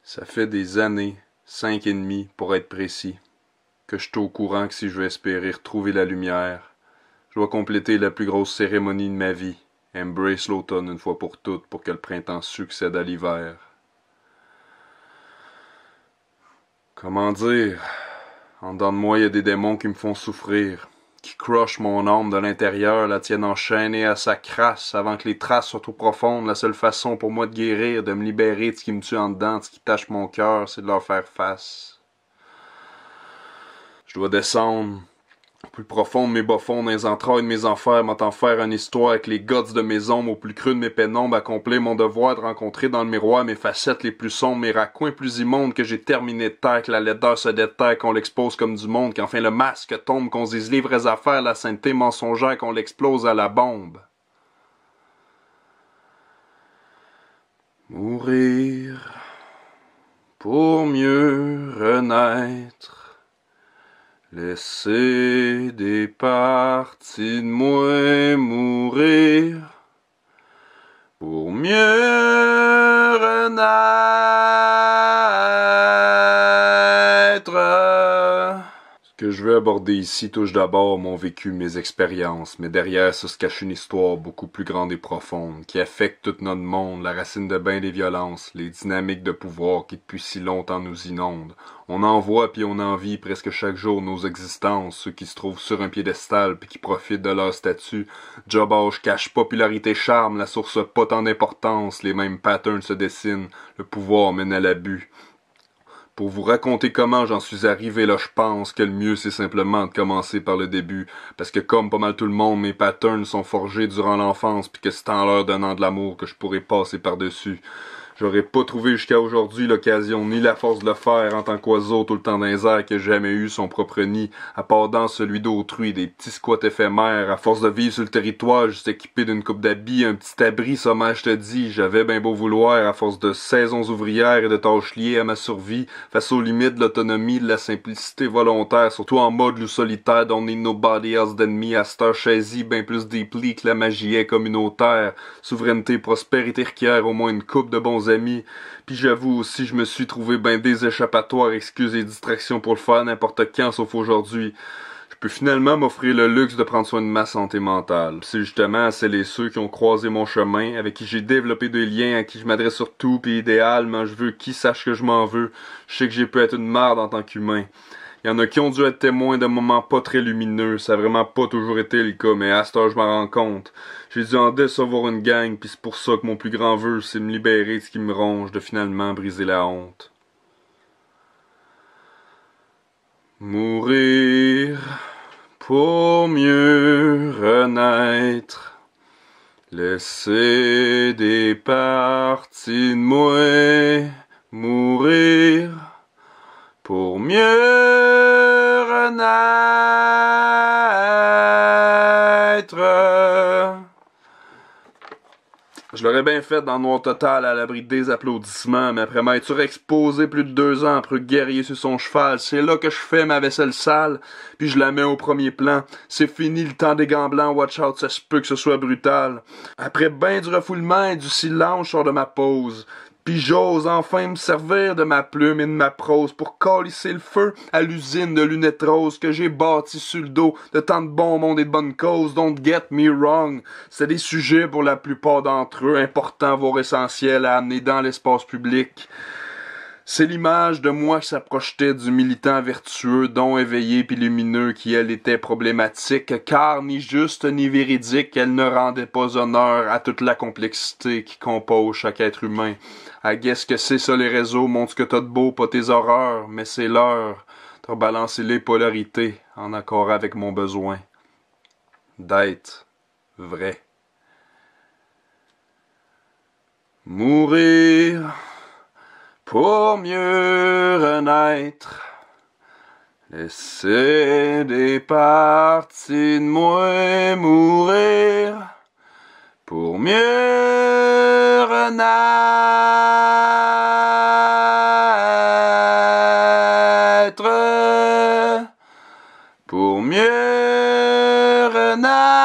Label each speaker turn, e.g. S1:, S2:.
S1: Ça fait des années, 5 et demi pour être précis, que je suis au courant que si je veux espérer retrouver la lumière, je dois compléter la plus grosse cérémonie de ma vie, embrace l'automne une fois pour toutes pour que le printemps succède à l'hiver. Comment dire? En dedans de moi, il y a des démons qui me font souffrir, qui crushent mon âme de l'intérieur, la tiennent enchaînée à sa crasse avant que les traces soient trop profondes. La seule façon pour moi de guérir, de me libérer de ce qui me tue en dedans, de ce qui tâche mon cœur, c'est de leur faire face. Je dois descendre au plus profond de mes bas-fonds, dans les entrailles de mes enfers, m'entend faire une histoire avec les guts de mes ombres, au plus creux de mes pénombres, accomplir mon devoir de rencontrer dans le miroir mes facettes les plus sombres, mes raccoins plus immondes, que j'ai terminé de taire, que la laideur se déterre, qu'on l'expose comme du monde, qu'enfin le masque tombe, qu'on se dise les vraies affaires, la sainteté mensongère, qu'on l'explose à la bombe. Mourir pour mieux renaître. Laisser des parties de moi mourir pour mieux renaître. Ce que je veux aborder ici touche d'abord mon vécu, mes expériences, mais derrière ça se cache une histoire beaucoup plus grande et profonde, qui affecte tout notre monde, la racine de bain des violences, les dynamiques de pouvoir qui depuis si longtemps nous inondent. On en voit puis on en vit presque chaque jour nos existences, ceux qui se trouvent sur un piédestal puis qui profitent de leur statut. Job âge, cache, popularité, charme, la source pas tant d'importance, les mêmes patterns se dessinent, le pouvoir mène à l'abus. Pour vous raconter comment j'en suis arrivé là, je pense que le mieux c'est simplement de commencer par le début, parce que comme pas mal tout le monde, mes patterns sont forgés durant l'enfance, puis que c'est en leur donnant de l'amour que je pourrais passer par-dessus. J'aurais pas trouvé jusqu'à aujourd'hui l'occasion ni la force de le faire en tant qu'oiseau tout le temps dans les airs que j'ai jamais eu son propre nid, à part dans celui d'autrui, des petits squats éphémères, à force de vivre sur le territoire, juste équipé d'une coupe d'habits, un petit abri sommaire, je te dis, j'avais ben beau vouloir, à force de saisons ouvrières et de tâches liées à ma survie, face aux limites de l'autonomie, de la simplicité volontaire, surtout en mode loup solitaire, don't need nobody else than me, à cette heure chaisie, ben plus deeply que la magie est communautaire, souveraineté, prospérité requiert au moins une coupe de bons amis. Puis j'avoue aussi, je me suis trouvé ben des échappatoires, excuses et distractions pour le faire n'importe quand sauf aujourd'hui. Je peux finalement m'offrir le luxe de prendre soin de ma santé mentale. C'est justement à celles et ceux qui ont croisé mon chemin, avec qui j'ai développé des liens, à qui je m'adresse surtout, puis idéalement je veux qu'ils sachent que je m'en veux. Je sais que j'ai pu être une marde en tant qu'humain. Il y en a qui ont dû être témoins de moments pas très lumineux, ça a vraiment pas toujours été le cas, mais à cette heure je m'en rends compte. J'ai dû en décevoir une gang, pis c'est pour ça que mon plus grand vœu, c'est me libérer de ce qui me ronge, de finalement briser la honte. Mourir pour mieux renaître. Laisser des parties de moi mourir pour mieux renaître. Je l'aurais bien fait dans le noir total à l'abri des applaudissements, mais après m'être surexposé plus de 2 ans après guerrier sur son cheval, c'est là que je fais ma vaisselle sale, puis je la mets au premier plan. C'est fini le temps des gants blancs, watch out, ça se peut que ce soit brutal. Après ben du refoulement et du silence, je sors de ma pause. Puis j'ose enfin me servir de ma plume et de ma prose pour calisser le feu à l'usine de lunettes roses que j'ai bâtie sur le dos de tant de bon monde et de bonnes causes. Don't get me wrong, c'est des sujets pour la plupart d'entre eux importants voire essentiels à amener dans l'espace public. C'est l'image de moi qui s'approchait du militant vertueux, don éveillé puis lumineux qui, elle, était problématique, car ni juste ni véridique, elle ne rendait pas honneur à toute la complexité qui compose chaque être humain. I guess que c'est ça les réseaux, montre ce que t'as de beau, pas tes horreurs, mais c'est l'heure de rebalancer les polarités en accord avec mon besoin d'être vrai. Mourir pour mieux renaître, laisser des parties de moi mourir pour mieux renaître, pour mieux renaître.